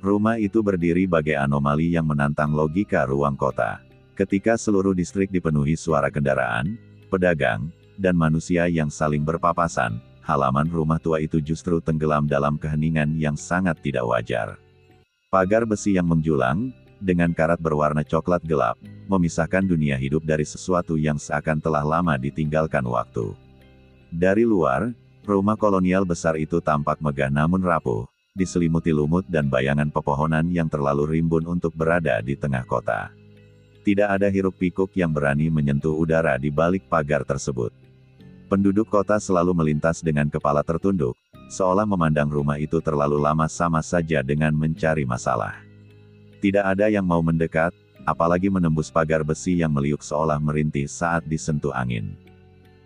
Rumah itu berdiri bagai anomali yang menantang logika ruang kota. Ketika seluruh distrik dipenuhi suara kendaraan, pedagang, dan manusia yang saling berpapasan, halaman rumah tua itu justru tenggelam dalam keheningan yang sangat tidak wajar. Pagar besi yang menjulang, dengan karat berwarna coklat gelap, memisahkan dunia hidup dari sesuatu yang seakan telah lama ditinggalkan waktu. Dari luar, rumah kolonial besar itu tampak megah namun rapuh, diselimuti lumut dan bayangan pepohonan yang terlalu rimbun untuk berada di tengah kota. Tidak ada hiruk-pikuk yang berani menyentuh udara di balik pagar tersebut. Penduduk kota selalu melintas dengan kepala tertunduk, seolah memandang rumah itu terlalu lama sama saja dengan mencari masalah. Tidak ada yang mau mendekat, apalagi menembus pagar besi yang meliuk seolah merintih saat disentuh angin.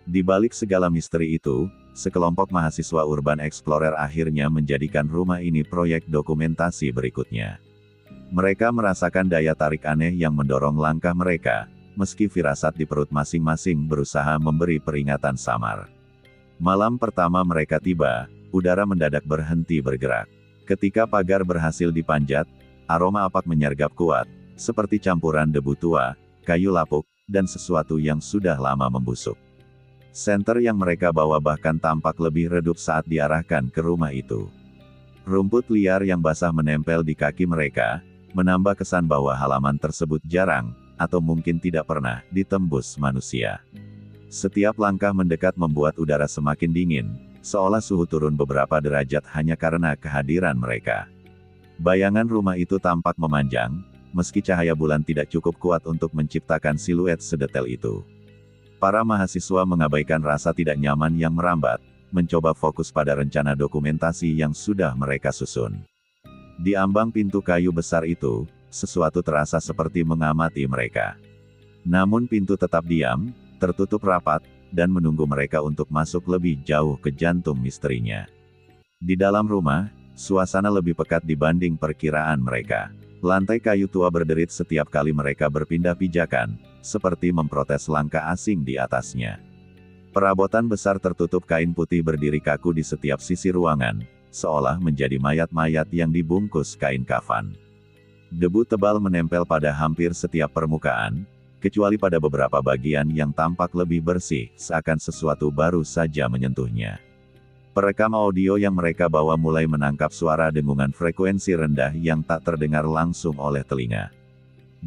Di balik segala misteri itu, sekelompok mahasiswa urban explorer akhirnya menjadikan rumah ini proyek dokumentasi berikutnya. Mereka merasakan daya tarik aneh yang mendorong langkah mereka, meski firasat di perut masing-masing berusaha memberi peringatan samar. Malam pertama mereka tiba, udara mendadak berhenti bergerak. Ketika pagar berhasil dipanjat, aroma apak menyergap kuat, seperti campuran debu tua, kayu lapuk, dan sesuatu yang sudah lama membusuk. Senter yang mereka bawa bahkan tampak lebih redup saat diarahkan ke rumah itu. Rumput liar yang basah menempel di kaki mereka, menambah kesan bahwa halaman tersebut jarang, atau mungkin tidak pernah, ditembus manusia. Setiap langkah mendekat membuat udara semakin dingin, seolah suhu turun beberapa derajat hanya karena kehadiran mereka. Bayangan rumah itu tampak memanjang, meski cahaya bulan tidak cukup kuat untuk menciptakan siluet sedetail itu. Para mahasiswa mengabaikan rasa tidak nyaman yang merambat, mencoba fokus pada rencana dokumentasi yang sudah mereka susun. Di ambang pintu kayu besar itu, sesuatu terasa seperti mengamati mereka. Namun pintu tetap diam, tertutup rapat, dan menunggu mereka untuk masuk lebih jauh ke jantung misterinya. Di dalam rumah, suasana lebih pekat dibanding perkiraan mereka. Lantai kayu tua berderit setiap kali mereka berpindah pijakan, seperti memprotes langkah asing di atasnya. Perabotan besar tertutup kain putih berdiri kaku di setiap sisi ruangan, seolah menjadi mayat-mayat yang dibungkus kain kafan. Debu tebal menempel pada hampir setiap permukaan, kecuali pada beberapa bagian yang tampak lebih bersih, seakan sesuatu baru saja menyentuhnya. Perekam audio yang mereka bawa mulai menangkap suara dengungan frekuensi rendah yang tak terdengar langsung oleh telinga.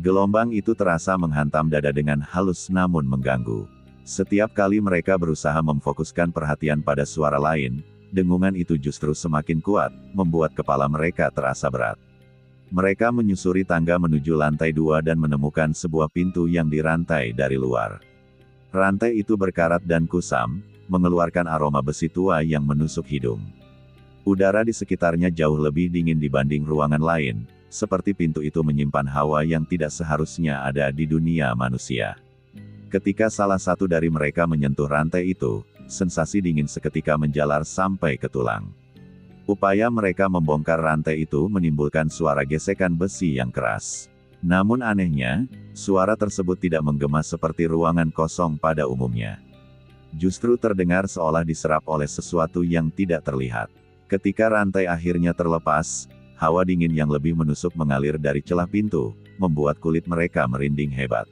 Gelombang itu terasa menghantam dada dengan halus namun mengganggu. Setiap kali mereka berusaha memfokuskan perhatian pada suara lain, dengungan itu justru semakin kuat, membuat kepala mereka terasa berat. Mereka menyusuri tangga menuju lantai 2 dan menemukan sebuah pintu yang dirantai dari luar. Rantai itu berkarat dan kusam, mengeluarkan aroma besi tua yang menusuk hidung. Udara di sekitarnya jauh lebih dingin dibanding ruangan lain, seperti pintu itu menyimpan hawa yang tidak seharusnya ada di dunia manusia. Ketika salah satu dari mereka menyentuh rantai itu, sensasi dingin seketika menjalar sampai ke tulang. Upaya mereka membongkar rantai itu menimbulkan suara gesekan besi yang keras. Namun anehnya, suara tersebut tidak menggema seperti ruangan kosong pada umumnya. Justru terdengar seolah diserap oleh sesuatu yang tidak terlihat. Ketika rantai akhirnya terlepas, hawa dingin yang lebih menusuk mengalir dari celah pintu, membuat kulit mereka merinding hebat.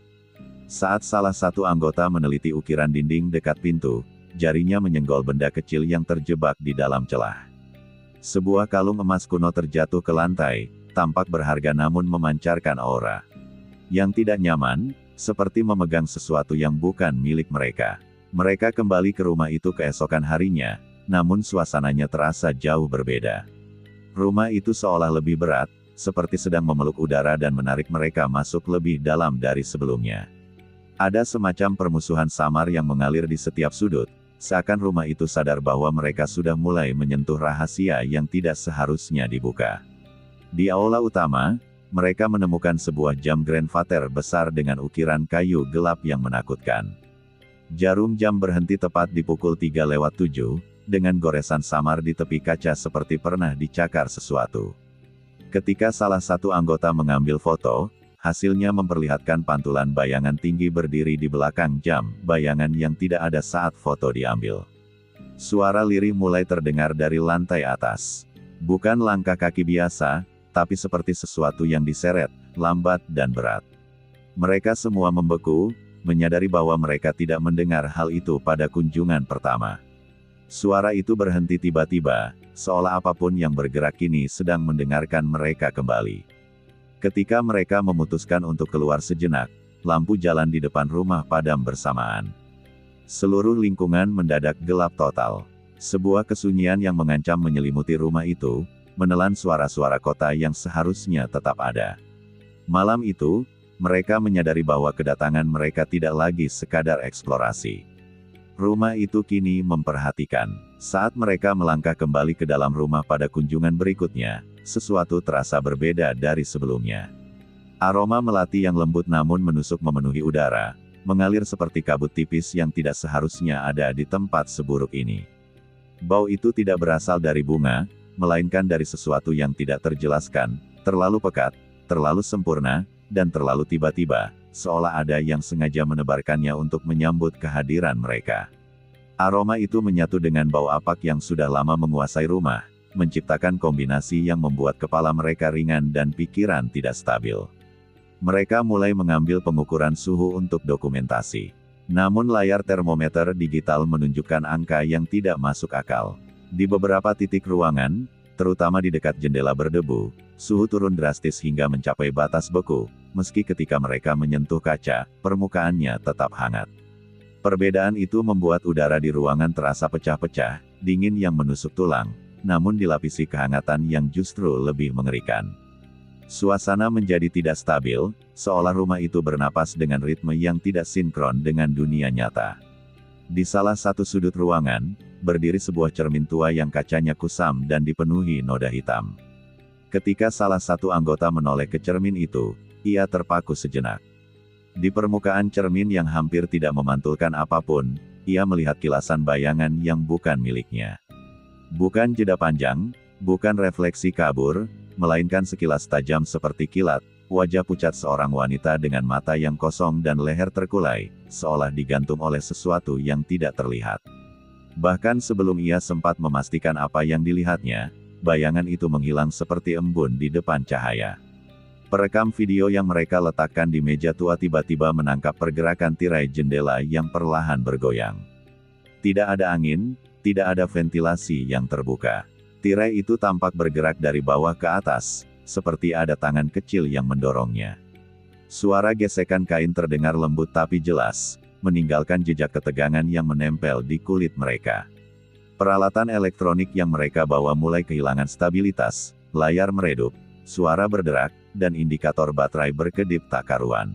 Saat salah satu anggota meneliti ukiran dinding dekat pintu, jarinya menyenggol benda kecil yang terjebak di dalam celah. Sebuah kalung emas kuno terjatuh ke lantai, tampak berharga namun memancarkan aura yang tidak nyaman, seperti memegang sesuatu yang bukan milik mereka. Mereka kembali ke rumah itu keesokan harinya, namun suasananya terasa jauh berbeda. Rumah itu seolah lebih berat, seperti sedang memeluk udara dan menarik mereka masuk lebih dalam dari sebelumnya. Ada semacam permusuhan samar yang mengalir di setiap sudut, seakan rumah itu sadar bahwa mereka sudah mulai menyentuh rahasia yang tidak seharusnya dibuka. Di aula utama, mereka menemukan sebuah jam Grandfather besar dengan ukiran kayu gelap yang menakutkan. Jarum jam berhenti tepat di pukul 3:07, dengan goresan samar di tepi kaca seperti pernah dicakar sesuatu. Ketika salah satu anggota mengambil foto, hasilnya memperlihatkan pantulan bayangan tinggi berdiri di belakang jam, bayangan yang tidak ada saat foto diambil. Suara lirih mulai terdengar dari lantai atas. Bukan langkah kaki biasa, tapi seperti sesuatu yang diseret, lambat dan berat. Mereka semua membeku, menyadari bahwa mereka tidak mendengar hal itu pada kunjungan pertama. Suara itu berhenti tiba-tiba, seolah apapun yang bergerak kini sedang mendengarkan mereka kembali. Ketika mereka memutuskan untuk keluar sejenak, lampu jalan di depan rumah padam bersamaan. Seluruh lingkungan mendadak gelap total. Sebuah kesunyian yang mengancam menyelimuti rumah itu, menelan suara-suara kota yang seharusnya tetap ada. Malam itu, mereka menyadari bahwa kedatangan mereka tidak lagi sekadar eksplorasi. Rumah itu kini memperhatikan. Saat mereka melangkah kembali ke dalam rumah pada kunjungan berikutnya, sesuatu terasa berbeda dari sebelumnya. Aroma melati yang lembut namun menusuk memenuhi udara, mengalir seperti kabut tipis yang tidak seharusnya ada di tempat seburuk ini. Bau itu tidak berasal dari bunga, melainkan dari sesuatu yang tidak terjelaskan, terlalu pekat, terlalu sempurna, dan terlalu tiba-tiba, seolah ada yang sengaja menebarkannya untuk menyambut kehadiran mereka. Aroma itu menyatu dengan bau apak yang sudah lama menguasai rumah, menciptakan kombinasi yang membuat kepala mereka ringan dan pikiran tidak stabil. Mereka mulai mengambil pengukuran suhu untuk dokumentasi. Namun layar termometer digital menunjukkan angka yang tidak masuk akal. Di beberapa titik ruangan, terutama di dekat jendela berdebu, suhu turun drastis hingga mencapai batas beku, meski ketika mereka menyentuh kaca, permukaannya tetap hangat. Perbedaan itu membuat udara di ruangan terasa pecah-pecah, dingin yang menusuk tulang, namun dilapisi kehangatan yang justru lebih mengerikan. Suasana menjadi tidak stabil, seolah rumah itu bernapas dengan ritme yang tidak sinkron dengan dunia nyata. Di salah satu sudut ruangan, berdiri sebuah cermin tua yang kacanya kusam dan dipenuhi noda hitam. Ketika salah satu anggota menoleh ke cermin itu, ia terpaku sejenak. Di permukaan cermin yang hampir tidak memantulkan apapun, ia melihat kilasan bayangan yang bukan miliknya. Bukan jeda panjang, bukan refleksi kabur, melainkan sekilas tajam seperti kilat, wajah pucat seorang wanita dengan mata yang kosong dan leher terkulai, seolah digantung oleh sesuatu yang tidak terlihat. Bahkan sebelum ia sempat memastikan apa yang dilihatnya, bayangan itu menghilang seperti embun di depan cahaya. Perekam video yang mereka letakkan di meja tua tiba-tiba menangkap pergerakan tirai jendela yang perlahan bergoyang. Tidak ada angin, tidak ada ventilasi yang terbuka. Tirai itu tampak bergerak dari bawah ke atas, seperti ada tangan kecil yang mendorongnya. Suara gesekan kain terdengar lembut tapi jelas, meninggalkan jejak ketegangan yang menempel di kulit mereka. Peralatan elektronik yang mereka bawa mulai kehilangan stabilitas, layar meredup, suara berderak, dan indikator baterai berkedip tak karuan.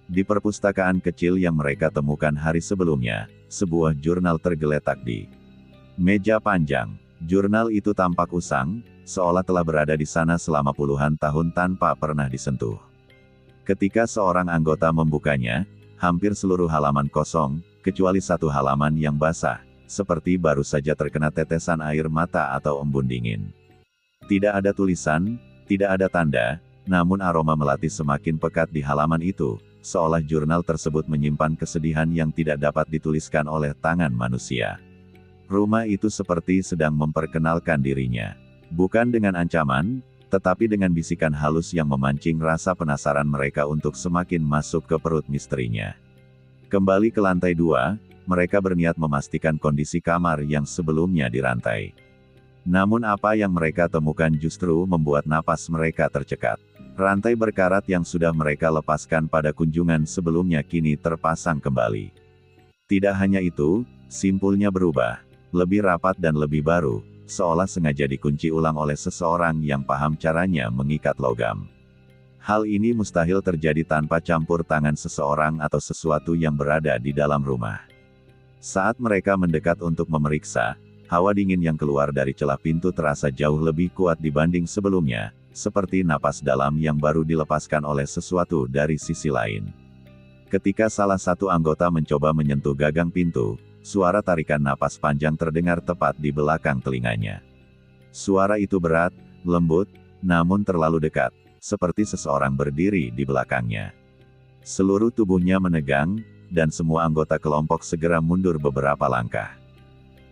Di perpustakaan kecil yang mereka temukan hari sebelumnya, sebuah jurnal tergeletak di meja panjang. Jurnal itu tampak usang, seolah telah berada di sana selama puluhan tahun tanpa pernah disentuh. Ketika seorang anggota membukanya, hampir seluruh halaman kosong, kecuali satu halaman yang basah, seperti baru saja terkena tetesan air mata atau embun dingin. Tidak ada tulisan, tidak ada tanda, namun aroma melati semakin pekat di halaman itu, seolah jurnal tersebut menyimpan kesedihan yang tidak dapat dituliskan oleh tangan manusia. Rumah itu seperti sedang memperkenalkan dirinya. Bukan dengan ancaman, tetapi dengan bisikan halus yang memancing rasa penasaran mereka untuk semakin masuk ke perut misterinya. Kembali ke lantai 2, mereka berniat memastikan kondisi kamar yang sebelumnya dirantai. Namun apa yang mereka temukan justru membuat napas mereka tercekat. Rantai berkarat yang sudah mereka lepaskan pada kunjungan sebelumnya kini terpasang kembali. Tidak hanya itu, simpulnya berubah, lebih rapat dan lebih baru, seolah sengaja dikunci ulang oleh seseorang yang paham caranya mengikat logam. Hal ini mustahil terjadi tanpa campur tangan seseorang atau sesuatu yang berada di dalam rumah. Saat mereka mendekat untuk memeriksa, hawa dingin yang keluar dari celah pintu terasa jauh lebih kuat dibanding sebelumnya, seperti napas dalam yang baru dilepaskan oleh sesuatu dari sisi lain. Ketika salah satu anggota mencoba menyentuh gagang pintu, suara tarikan napas panjang terdengar tepat di belakang telinganya. Suara itu berat, lembut, namun terlalu dekat, seperti seseorang berdiri di belakangnya. Seluruh tubuhnya menegang, dan semua anggota kelompok segera mundur beberapa langkah.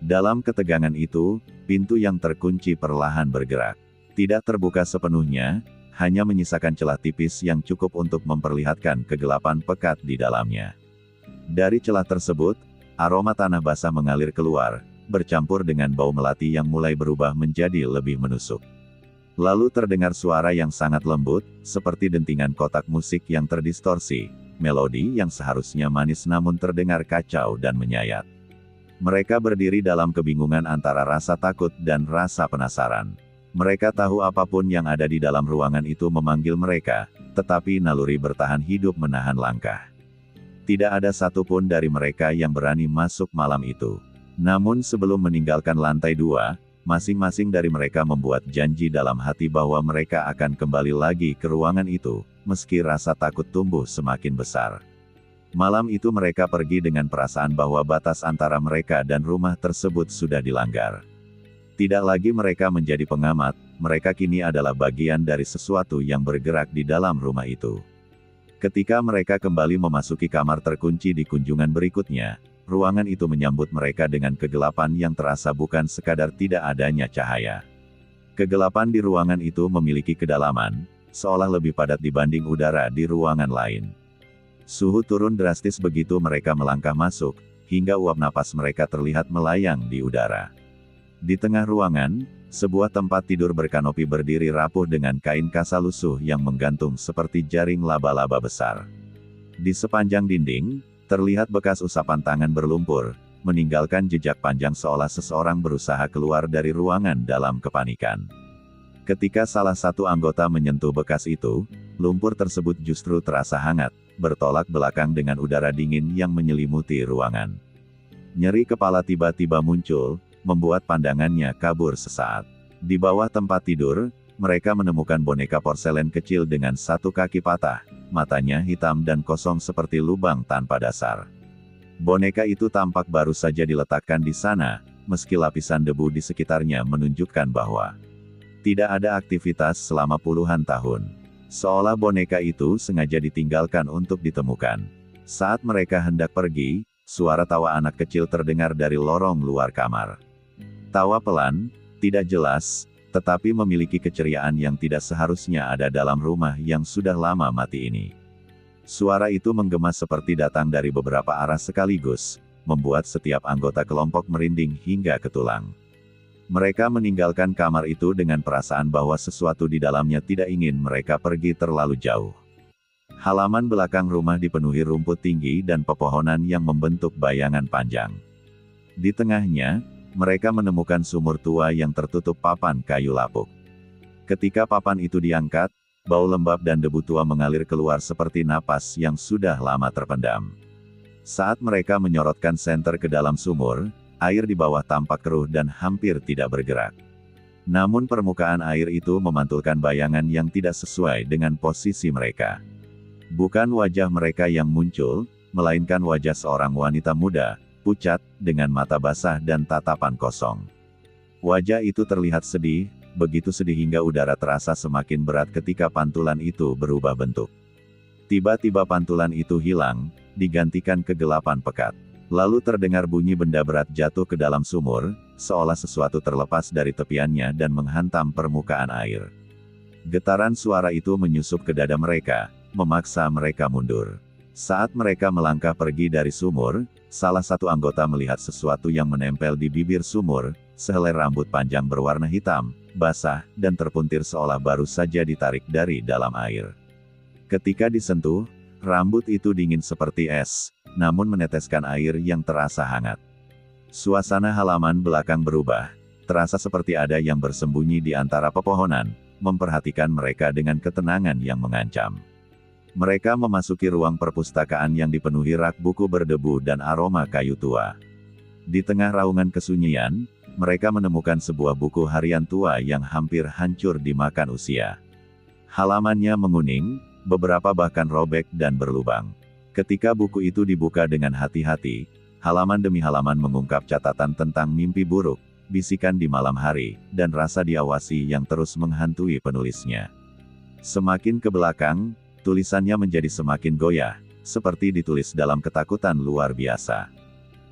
Dalam ketegangan itu, pintu yang terkunci perlahan bergerak. Tidak terbuka sepenuhnya, hanya menyisakan celah tipis yang cukup untuk memperlihatkan kegelapan pekat di dalamnya. Dari celah tersebut, aroma tanah basah mengalir keluar, bercampur dengan bau melati yang mulai berubah menjadi lebih menusuk. Lalu terdengar suara yang sangat lembut, seperti dentingan kotak musik yang terdistorsi, melodi yang seharusnya manis namun terdengar kacau dan menyayat. Mereka berdiri dalam kebingungan antara rasa takut dan rasa penasaran. Mereka tahu apapun yang ada di dalam ruangan itu memanggil mereka, tetapi naluri bertahan hidup menahan langkah. Tidak ada satupun dari mereka yang berani masuk malam itu. Namun sebelum meninggalkan lantai 2, masing-masing dari mereka membuat janji dalam hati bahwa mereka akan kembali lagi ke ruangan itu, meski rasa takut tumbuh semakin besar. Malam itu mereka pergi dengan perasaan bahwa batas antara mereka dan rumah tersebut sudah dilanggar. Tidak lagi mereka menjadi pengamat, mereka kini adalah bagian dari sesuatu yang bergerak di dalam rumah itu. Ketika mereka kembali memasuki kamar terkunci di kunjungan berikutnya, ruangan itu menyambut mereka dengan kegelapan yang terasa bukan sekadar tidak adanya cahaya. Kegelapan di ruangan itu memiliki kedalaman, seolah lebih padat dibanding udara di ruangan lain. Suhu turun drastis begitu mereka melangkah masuk, hingga uap napas mereka terlihat melayang di udara. Di tengah ruangan, sebuah tempat tidur berkanopi berdiri rapuh dengan kain kasa lusuh yang menggantung seperti jaring laba-laba besar. Di sepanjang dinding, terlihat bekas usapan tangan berlumpur, meninggalkan jejak panjang seolah seseorang berusaha keluar dari ruangan dalam kepanikan. Ketika salah satu anggota menyentuh bekas itu, lumpur tersebut justru terasa hangat, bertolak belakang dengan udara dingin yang menyelimuti ruangan. Nyeri kepala tiba-tiba muncul, membuat pandangannya kabur sesaat. Di bawah tempat tidur, mereka menemukan boneka porselen kecil dengan satu kaki patah, matanya hitam dan kosong seperti lubang tanpa dasar. Boneka itu tampak baru saja diletakkan di sana, meski lapisan debu di sekitarnya menunjukkan bahwa tidak ada aktivitas selama puluhan tahun. Seolah boneka itu sengaja ditinggalkan untuk ditemukan. Saat mereka hendak pergi, suara tawa anak kecil terdengar dari lorong luar kamar. Tawa pelan, tidak jelas, tetapi memiliki keceriaan yang tidak seharusnya ada dalam rumah yang sudah lama mati ini. Suara itu menggema seperti datang dari beberapa arah sekaligus, membuat setiap anggota kelompok merinding hingga ke tulang. Mereka meninggalkan kamar itu dengan perasaan bahwa sesuatu di dalamnya tidak ingin mereka pergi terlalu jauh. Halaman belakang rumah dipenuhi rumput tinggi dan pepohonan yang membentuk bayangan panjang. Di tengahnya, mereka menemukan sumur tua yang tertutup papan kayu lapuk. Ketika papan itu diangkat, bau lembab dan debu tua mengalir keluar seperti napas yang sudah lama terpendam. Saat mereka menyorotkan senter ke dalam sumur, air di bawah tampak keruh dan hampir tidak bergerak. Namun permukaan air itu memantulkan bayangan yang tidak sesuai dengan posisi mereka. Bukan wajah mereka yang muncul, melainkan wajah seorang wanita muda, pucat, dengan mata basah dan tatapan kosong. Wajah itu terlihat sedih, begitu sedih hingga udara terasa semakin berat ketika pantulan itu berubah bentuk. Tiba-tiba pantulan itu hilang, digantikan kegelapan pekat. Lalu terdengar bunyi benda berat jatuh ke dalam sumur, seolah sesuatu terlepas dari tepiannya dan menghantam permukaan air. Getaran suara itu menyusup ke dada mereka, memaksa mereka mundur. Saat mereka melangkah pergi dari sumur, salah satu anggota melihat sesuatu yang menempel di bibir sumur, sehelai rambut panjang berwarna hitam, basah, dan terpuntir seolah baru saja ditarik dari dalam air. Ketika disentuh, rambut itu dingin seperti es, namun meneteskan air yang terasa hangat. Suasana halaman belakang berubah, terasa seperti ada yang bersembunyi di antara pepohonan, memperhatikan mereka dengan ketenangan yang mengancam. Mereka memasuki ruang perpustakaan yang dipenuhi rak buku berdebu dan aroma kayu tua. Di tengah raungan kesunyian, mereka menemukan sebuah buku harian tua yang hampir hancur dimakan usia. Halamannya menguning, beberapa bahkan robek dan berlubang. Ketika buku itu dibuka dengan hati-hati, halaman demi halaman mengungkap catatan tentang mimpi buruk, bisikan di malam hari, dan rasa diawasi yang terus menghantui penulisnya. Semakin ke belakang, tulisannya menjadi semakin goyah, seperti ditulis dalam ketakutan luar biasa.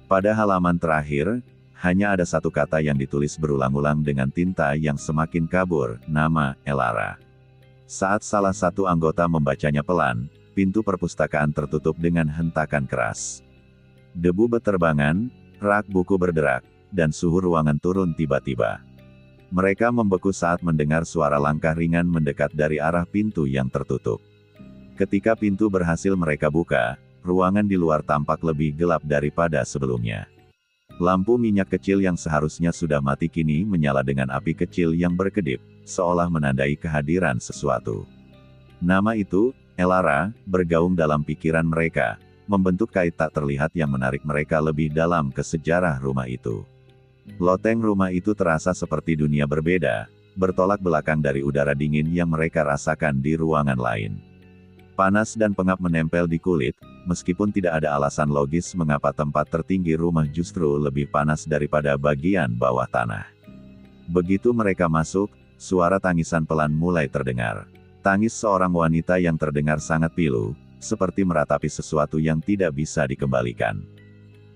Pada halaman terakhir, Hanya ada satu kata yang ditulis berulang-ulang dengan tinta yang semakin kabur, nama, Elara. Saat salah satu anggota membacanya pelan, pintu perpustakaan tertutup dengan hentakan keras. Debu beterbangan, rak buku berderak, dan suhu ruangan turun tiba-tiba. Mereka membeku saat mendengar suara langkah ringan mendekat dari arah pintu yang tertutup. Ketika pintu berhasil mereka buka, ruangan di luar tampak lebih gelap daripada sebelumnya. Lampu minyak kecil yang seharusnya sudah mati kini menyala dengan api kecil yang berkedip, seolah menandai kehadiran sesuatu. Nama itu, Elara, bergaung dalam pikiran mereka, membentuk kait tak terlihat yang menarik mereka lebih dalam ke sejarah rumah itu. Loteng rumah itu terasa seperti dunia berbeda, bertolak belakang dari udara dingin yang mereka rasakan di ruangan lain. Panas dan pengap menempel di kulit, meskipun tidak ada alasan logis mengapa tempat tertinggi rumah justru lebih panas daripada bagian bawah tanah. Begitu mereka masuk, suara tangisan pelan mulai terdengar. Tangis seorang wanita yang terdengar sangat pilu, seperti meratapi sesuatu yang tidak bisa dikembalikan.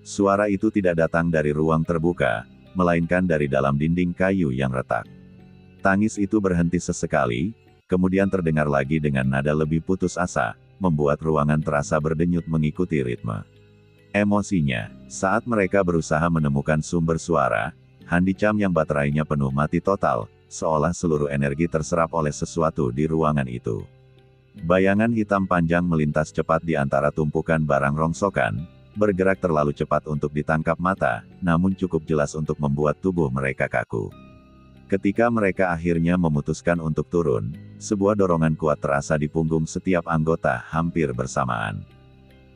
Suara itu tidak datang dari ruang terbuka, melainkan dari dalam dinding kayu yang retak. Tangis itu berhenti sesekali, kemudian terdengar lagi dengan nada lebih putus asa, membuat ruangan terasa berdenyut mengikuti ritme. Emosinya, saat mereka berusaha menemukan sumber suara, handicam yang baterainya penuh mati total, seolah seluruh energi terserap oleh sesuatu di ruangan itu. Bayangan hitam panjang melintas cepat di antara tumpukan barang rongsokan, bergerak terlalu cepat untuk ditangkap mata, namun cukup jelas untuk membuat tubuh mereka kaku. Ketika mereka akhirnya memutuskan untuk turun, sebuah dorongan kuat terasa di punggung setiap anggota hampir bersamaan.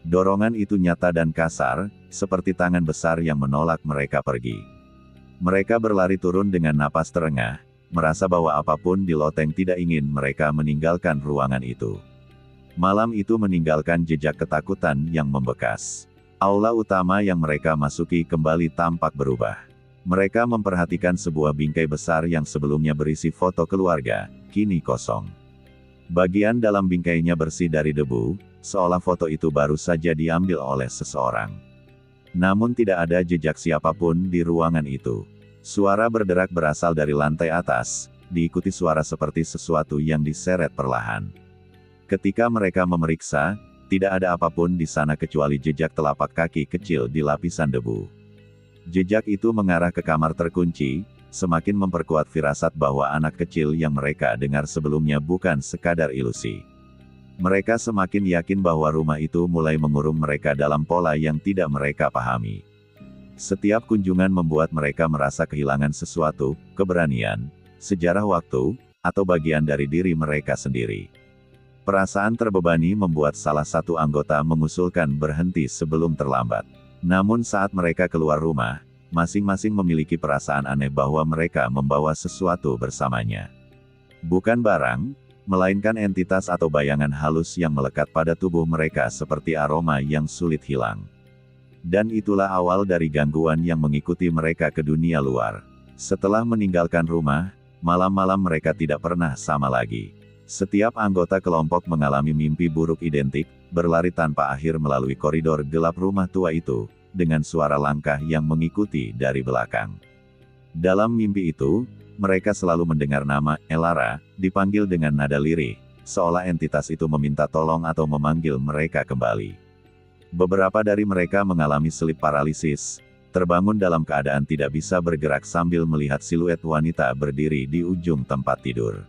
Dorongan itu nyata dan kasar, seperti tangan besar yang menolak mereka pergi. Mereka berlari turun dengan napas terengah, merasa bahwa apapun di loteng tidak ingin mereka meninggalkan ruangan itu. Malam itu meninggalkan jejak ketakutan yang membekas. Aula utama yang mereka masuki kembali tampak berubah. Mereka memperhatikan sebuah bingkai besar yang sebelumnya berisi foto keluarga, kini kosong. Bagian dalam bingkainya bersih dari debu, seolah foto itu baru saja diambil oleh seseorang. Namun tidak ada jejak siapapun di ruangan itu. Suara berderak berasal dari lantai atas, diikuti suara seperti sesuatu yang diseret perlahan. Ketika mereka memeriksa, tidak ada apapun di sana kecuali jejak telapak kaki kecil di lapisan debu. Jejak itu mengarah ke kamar terkunci, semakin memperkuat firasat bahwa anak kecil yang mereka dengar sebelumnya bukan sekadar ilusi. Mereka semakin yakin bahwa rumah itu mulai mengurung mereka dalam pola yang tidak mereka pahami. Setiap kunjungan membuat mereka merasa kehilangan sesuatu, keberanian, sejarah waktu, atau bagian dari diri mereka sendiri. Perasaan terbebani membuat salah satu anggota mengusulkan berhenti sebelum terlambat. Namun saat mereka keluar rumah, masing-masing memiliki perasaan aneh bahwa mereka membawa sesuatu bersamanya. Bukan barang, melainkan entitas atau bayangan halus yang melekat pada tubuh mereka seperti aroma yang sulit hilang. Dan itulah awal dari gangguan yang mengikuti mereka ke dunia luar. Setelah meninggalkan rumah, malam-malam mereka tidak pernah sama lagi. Setiap anggota kelompok mengalami mimpi buruk identik, berlari tanpa akhir melalui koridor gelap rumah tua itu, dengan suara langkah yang mengikuti dari belakang. Dalam mimpi itu, mereka selalu mendengar nama Elara, dipanggil dengan nada lirih, seolah entitas itu meminta tolong atau memanggil mereka kembali. Beberapa dari mereka mengalami sleep paralisis, terbangun dalam keadaan tidak bisa bergerak sambil melihat siluet wanita berdiri di ujung tempat tidur.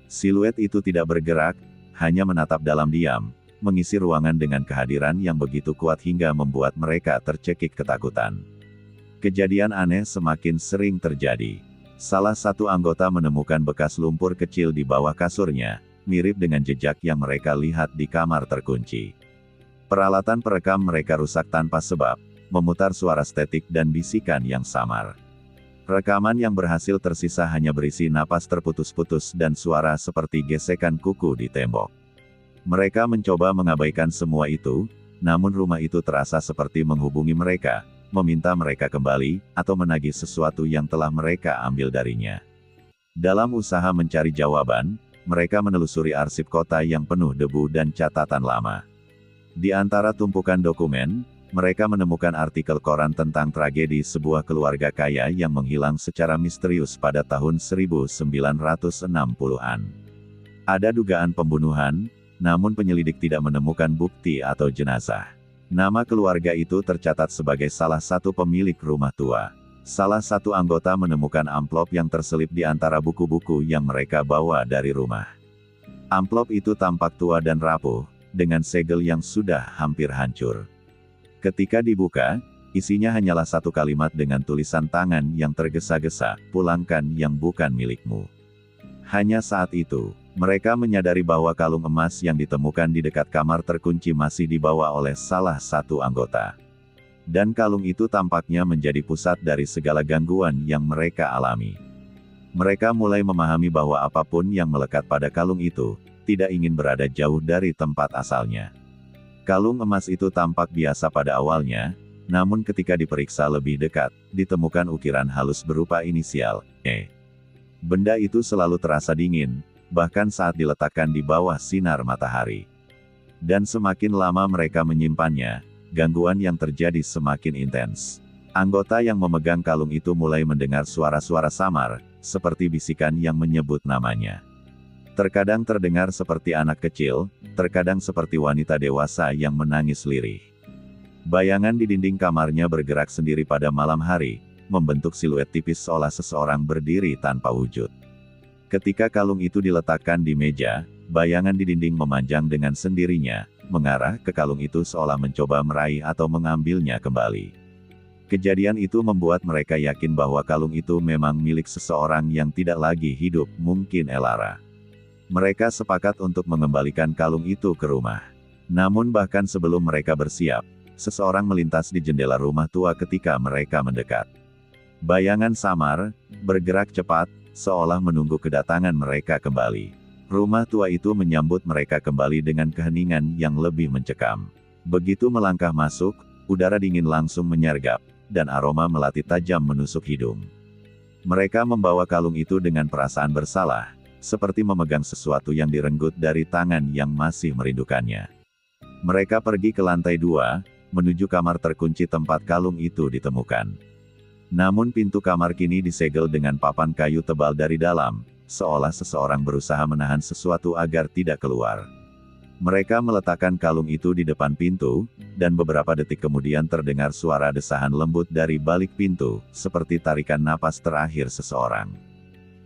Siluet itu tidak bergerak, hanya menatap dalam diam, mengisi ruangan dengan kehadiran yang begitu kuat hingga membuat mereka tercekik ketakutan. Kejadian aneh semakin sering terjadi. Salah satu anggota menemukan bekas lumpur kecil di bawah kasurnya, mirip dengan jejak yang mereka lihat di kamar terkunci. Peralatan perekam mereka rusak tanpa sebab, memutar suara statik dan bisikan yang samar. Rekaman yang berhasil tersisa hanya berisi napas terputus-putus dan suara seperti gesekan kuku di tembok. Mereka mencoba mengabaikan semua itu, namun rumah itu terasa seperti menghubungi mereka, meminta mereka kembali, atau menagih sesuatu yang telah mereka ambil darinya. Dalam usaha mencari jawaban, mereka menelusuri arsip kota yang penuh debu dan catatan lama. Di antara tumpukan dokumen, mereka menemukan artikel koran tentang tragedi sebuah keluarga kaya yang menghilang secara misterius pada tahun 1960-an. Ada dugaan pembunuhan, namun penyelidik tidak menemukan bukti atau jenazah. Nama keluarga itu tercatat sebagai salah satu pemilik rumah tua. Salah satu anggota menemukan amplop yang terselip di antara buku-buku yang mereka bawa dari rumah. Amplop itu tampak tua dan rapuh, dengan segel yang sudah hampir hancur. Ketika dibuka, isinya hanyalah satu kalimat dengan tulisan tangan yang tergesa-gesa, "Pulangkan yang bukan milikmu." Hanya saat itu, mereka menyadari bahwa kalung emas yang ditemukan di dekat kamar terkunci masih dibawa oleh salah satu anggota. Dan kalung itu tampaknya menjadi pusat dari segala gangguan yang mereka alami. Mereka mulai memahami bahwa apapun yang melekat pada kalung itu, tidak ingin berada jauh dari tempat asalnya. Kalung emas itu tampak biasa pada awalnya, namun ketika diperiksa lebih dekat, ditemukan ukiran halus berupa inisial E. Benda itu selalu terasa dingin, bahkan saat diletakkan di bawah sinar matahari. Dan semakin lama mereka menyimpannya, gangguan yang terjadi semakin intens. Anggota yang memegang kalung itu mulai mendengar suara-suara samar, seperti bisikan yang menyebut namanya. Terkadang terdengar seperti anak kecil, terkadang seperti wanita dewasa yang menangis lirih. Bayangan di dinding kamarnya bergerak sendiri pada malam hari, membentuk siluet tipis seolah seseorang berdiri tanpa wujud. Ketika kalung itu diletakkan di meja, bayangan di dinding memanjang dengan sendirinya, mengarah ke kalung itu seolah mencoba meraih atau mengambilnya kembali. Kejadian itu membuat mereka yakin bahwa kalung itu memang milik seseorang yang tidak lagi hidup, mungkin Elara. Mereka sepakat untuk mengembalikan kalung itu ke rumah. Namun bahkan sebelum mereka bersiap, seseorang melintas di jendela rumah tua ketika mereka mendekat. Bayangan samar, bergerak cepat, seolah menunggu kedatangan mereka kembali. Rumah tua itu menyambut mereka kembali dengan keheningan yang lebih mencekam. Begitu melangkah masuk, udara dingin langsung menyergap, dan aroma melati tajam menusuk hidung. Mereka membawa kalung itu dengan perasaan bersalah, seperti memegang sesuatu yang direnggut dari tangan yang masih merindukannya. Mereka pergi ke lantai 2, menuju kamar terkunci tempat kalung itu ditemukan. Namun pintu kamar kini disegel dengan papan kayu tebal dari dalam, seolah seseorang berusaha menahan sesuatu agar tidak keluar. Mereka meletakkan kalung itu di depan pintu, dan beberapa detik kemudian terdengar suara desahan lembut dari balik pintu, seperti tarikan napas terakhir seseorang.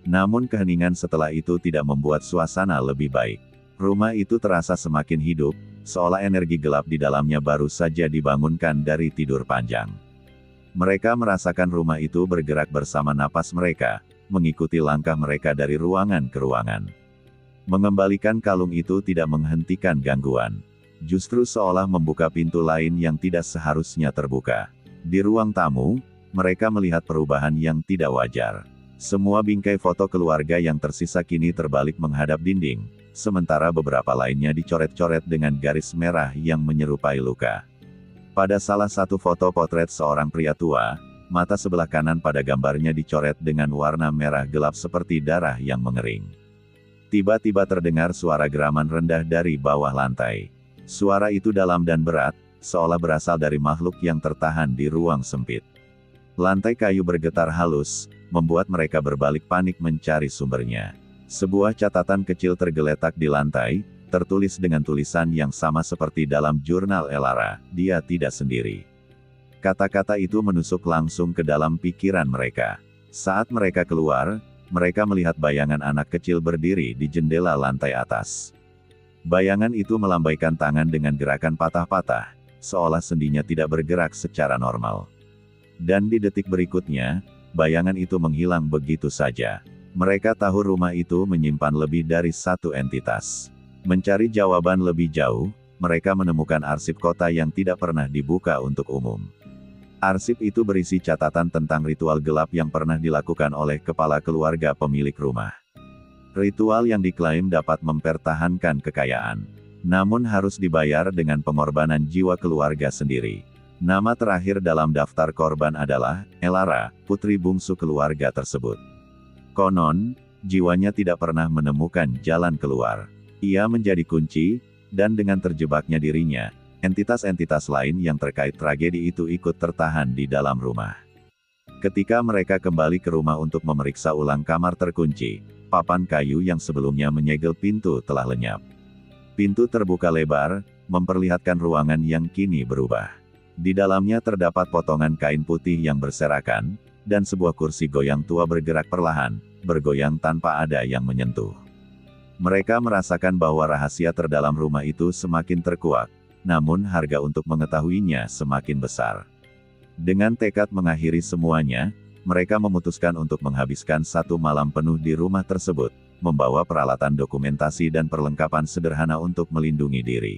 Namun keheningan setelah itu tidak membuat suasana lebih baik. Rumah itu terasa semakin hidup, seolah energi gelap di dalamnya baru saja dibangunkan dari tidur panjang. Mereka merasakan rumah itu bergerak bersama napas mereka, mengikuti langkah mereka dari ruangan ke ruangan. Mengembalikan kalung itu tidak menghentikan gangguan. Justru seolah membuka pintu lain yang tidak seharusnya terbuka. Di ruang tamu, mereka melihat perubahan yang tidak wajar. Semua bingkai foto keluarga yang tersisa kini terbalik menghadap dinding, sementara beberapa lainnya dicoret-coret dengan garis merah yang menyerupai luka. Pada salah satu foto potret seorang pria tua, mata sebelah kanan pada gambarnya dicoret dengan warna merah gelap seperti darah yang mengering. Tiba-tiba terdengar suara geraman rendah dari bawah lantai. Suara itu dalam dan berat, seolah berasal dari makhluk yang tertahan di ruang sempit. Lantai kayu bergetar halus, membuat mereka berbalik panik mencari sumbernya. Sebuah catatan kecil tergeletak di lantai, tertulis dengan tulisan yang sama seperti dalam jurnal Elara, "Dia tidak sendiri." Kata-kata itu menusuk langsung ke dalam pikiran mereka. Saat mereka keluar, mereka melihat bayangan anak kecil berdiri di jendela lantai atas. Bayangan itu melambaikan tangan dengan gerakan patah-patah, seolah sendinya tidak bergerak secara normal. Dan di detik berikutnya, bayangan itu menghilang begitu saja. Mereka tahu rumah itu menyimpan lebih dari satu entitas. Mencari jawaban lebih jauh, mereka menemukan arsip kota yang tidak pernah dibuka untuk umum. Arsip itu berisi catatan tentang ritual gelap yang pernah dilakukan oleh kepala keluarga pemilik rumah. Ritual yang diklaim dapat mempertahankan kekayaan, namun harus dibayar dengan pengorbanan jiwa keluarga sendiri. Nama terakhir dalam daftar korban adalah Elara, putri bungsu keluarga tersebut. Konon, jiwanya tidak pernah menemukan jalan keluar. Ia menjadi kunci, dan dengan terjebaknya dirinya, entitas-entitas lain yang terkait tragedi itu ikut tertahan di dalam rumah. Ketika mereka kembali ke rumah untuk memeriksa ulang kamar terkunci, papan kayu yang sebelumnya menyegel pintu telah lenyap. Pintu terbuka lebar, memperlihatkan ruangan yang kini berubah. Di dalamnya terdapat potongan kain putih yang berserakan, dan sebuah kursi goyang tua bergerak perlahan, bergoyang tanpa ada yang menyentuh. Mereka merasakan bahwa rahasia terdalam rumah itu semakin terkuak, namun harga untuk mengetahuinya semakin besar. Dengan tekad mengakhiri semuanya, mereka memutuskan untuk menghabiskan 1 malam penuh di rumah tersebut, membawa peralatan dokumentasi dan perlengkapan sederhana untuk melindungi diri.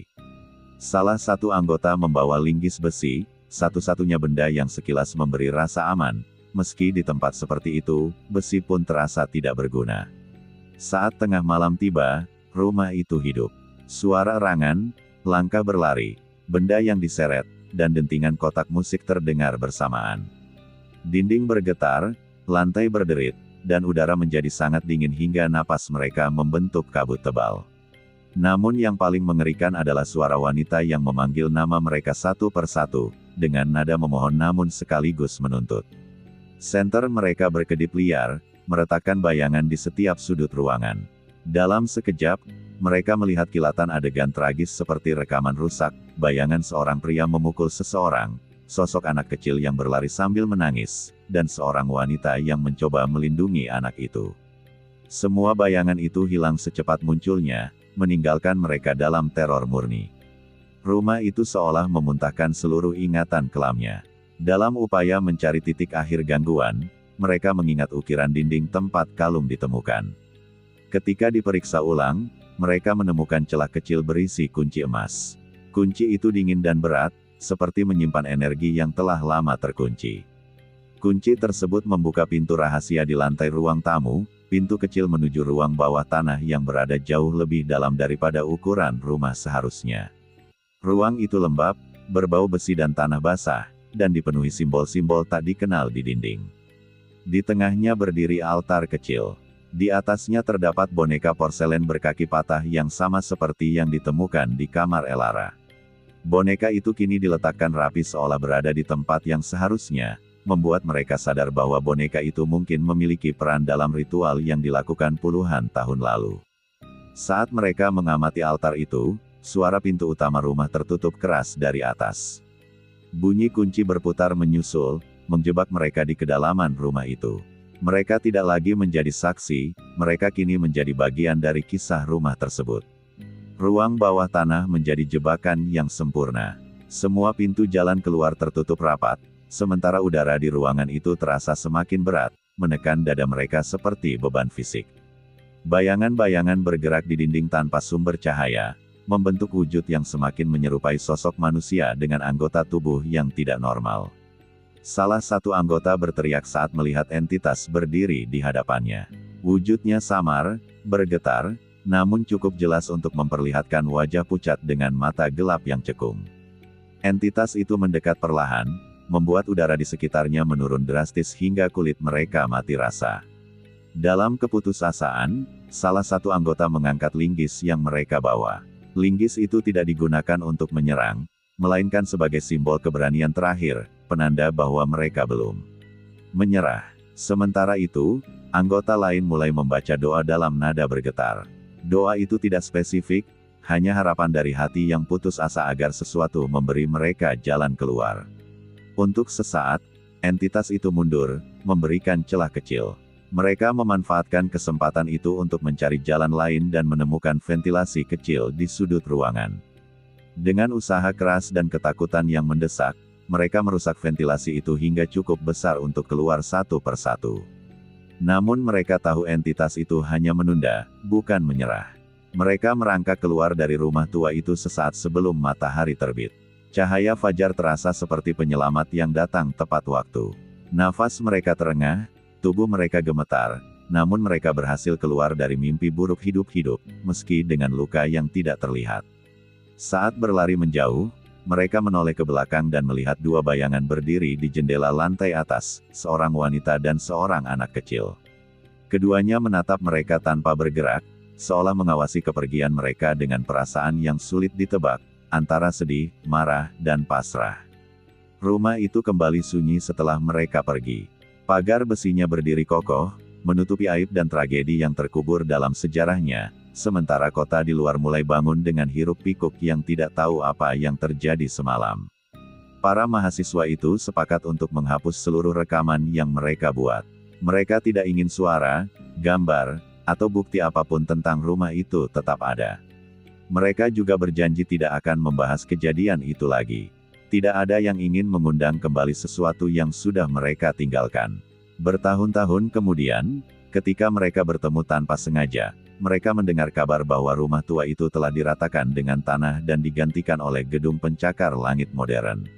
Salah satu anggota membawa linggis besi, satu-satunya benda yang sekilas memberi rasa aman, meski di tempat seperti itu, besi pun terasa tidak berguna. Saat tengah malam tiba, rumah itu hidup. Suara erangan, langkah berlari, benda yang diseret, dan dentingan kotak musik terdengar bersamaan. Dinding bergetar, lantai berderit, dan udara menjadi sangat dingin hingga napas mereka membentuk kabut tebal. Namun yang paling mengerikan adalah suara wanita yang memanggil nama mereka satu persatu, dengan nada memohon namun sekaligus menuntut. Senter mereka berkedip liar, meretakkan bayangan di setiap sudut ruangan. Dalam sekejap, mereka melihat kilatan adegan tragis seperti rekaman rusak, bayangan seorang pria memukul seseorang, sosok anak kecil yang berlari sambil menangis, dan seorang wanita yang mencoba melindungi anak itu. Semua bayangan itu hilang secepat munculnya, meninggalkan mereka dalam teror murni. Rumah itu seolah memuntahkan seluruh ingatan kelamnya. Dalam upaya mencari titik akhir gangguan, mereka mengingat ukiran dinding tempat kalung ditemukan. Ketika diperiksa ulang, mereka menemukan celah kecil berisi kunci emas. Kunci itu dingin dan berat, seperti menyimpan energi yang telah lama terkunci. Kunci tersebut membuka pintu rahasia di lantai ruang tamu, pintu kecil menuju ruang bawah tanah yang berada jauh lebih dalam daripada ukuran rumah seharusnya. Ruang itu lembab, berbau besi dan tanah basah, dan dipenuhi simbol-simbol tak dikenal di dinding. Di tengahnya berdiri altar kecil. Di atasnya terdapat boneka porselen berkaki patah yang sama seperti yang ditemukan di kamar Elara. Boneka itu kini diletakkan rapi seolah berada di tempat yang seharusnya, membuat mereka sadar bahwa boneka itu mungkin memiliki peran dalam ritual yang dilakukan puluhan tahun lalu. Saat mereka mengamati altar itu, suara pintu utama rumah tertutup keras dari atas. Bunyi kunci berputar menyusul, menjebak mereka di kedalaman rumah itu. Mereka tidak lagi menjadi saksi, mereka kini menjadi bagian dari kisah rumah tersebut. Ruang bawah tanah menjadi jebakan yang sempurna. Semua pintu jalan keluar tertutup rapat, sementara udara di ruangan itu terasa semakin berat, menekan dada mereka seperti beban fisik. Bayangan-bayangan bergerak di dinding tanpa sumber cahaya, membentuk wujud yang semakin menyerupai sosok manusia dengan anggota tubuh yang tidak normal. Salah satu anggota berteriak saat melihat entitas berdiri di hadapannya. Wujudnya samar, bergetar, namun cukup jelas untuk memperlihatkan wajah pucat dengan mata gelap yang cekung. Entitas itu mendekat perlahan, membuat udara di sekitarnya menurun drastis hingga kulit mereka mati rasa. Dalam keputusasaan, salah satu anggota mengangkat linggis yang mereka bawa. Linggis itu tidak digunakan untuk menyerang, melainkan sebagai simbol keberanian terakhir, penanda bahwa mereka belum menyerah. Sementara itu, anggota lain mulai membaca doa dalam nada bergetar. Doa itu tidak spesifik, hanya harapan dari hati yang putus asa agar sesuatu memberi mereka jalan keluar. Untuk sesaat, entitas itu mundur, memberikan celah kecil. Mereka memanfaatkan kesempatan itu untuk mencari jalan lain dan menemukan ventilasi kecil di sudut ruangan. Dengan usaha keras dan ketakutan yang mendesak, mereka merusak ventilasi itu hingga cukup besar untuk keluar satu persatu. Namun mereka tahu entitas itu hanya menunda, bukan menyerah. Mereka merangkak keluar dari rumah tua itu sesaat sebelum matahari terbit. Cahaya fajar terasa seperti penyelamat yang datang tepat waktu. Nafas mereka terengah, tubuh mereka gemetar, namun mereka berhasil keluar dari mimpi buruk hidup-hidup, meski dengan luka yang tidak terlihat. Saat berlari menjauh, mereka menoleh ke belakang dan melihat dua bayangan berdiri di jendela lantai atas, seorang wanita dan seorang anak kecil. Keduanya menatap mereka tanpa bergerak, seolah mengawasi kepergian mereka dengan perasaan yang sulit ditebak, antara sedih, marah, dan pasrah. Rumah itu kembali sunyi setelah mereka pergi. Pagar besinya berdiri kokoh, menutupi aib dan tragedi yang terkubur dalam sejarahnya, sementara kota di luar mulai bangun dengan hiruk-pikuk yang tidak tahu apa yang terjadi semalam. Para mahasiswa itu sepakat untuk menghapus seluruh rekaman yang mereka buat. Mereka tidak ingin suara, gambar, atau bukti apapun tentang rumah itu tetap ada. Mereka juga berjanji tidak akan membahas kejadian itu lagi. Tidak ada yang ingin mengundang kembali sesuatu yang sudah mereka tinggalkan. Bertahun-tahun kemudian, ketika mereka bertemu tanpa sengaja, mereka mendengar kabar bahwa rumah tua itu telah diratakan dengan tanah dan digantikan oleh gedung pencakar langit modern.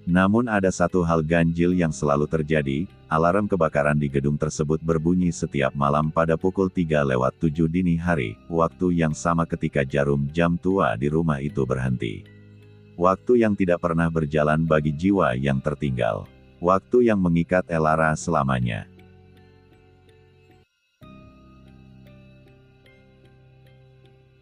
Namun ada satu hal ganjil yang selalu terjadi, alarm kebakaran di gedung tersebut berbunyi setiap malam pada pukul 3:07 dini hari, waktu yang sama ketika jarum jam tua di rumah itu berhenti. Waktu yang tidak pernah berjalan bagi jiwa yang tertinggal. Waktu yang mengikat Elara selamanya.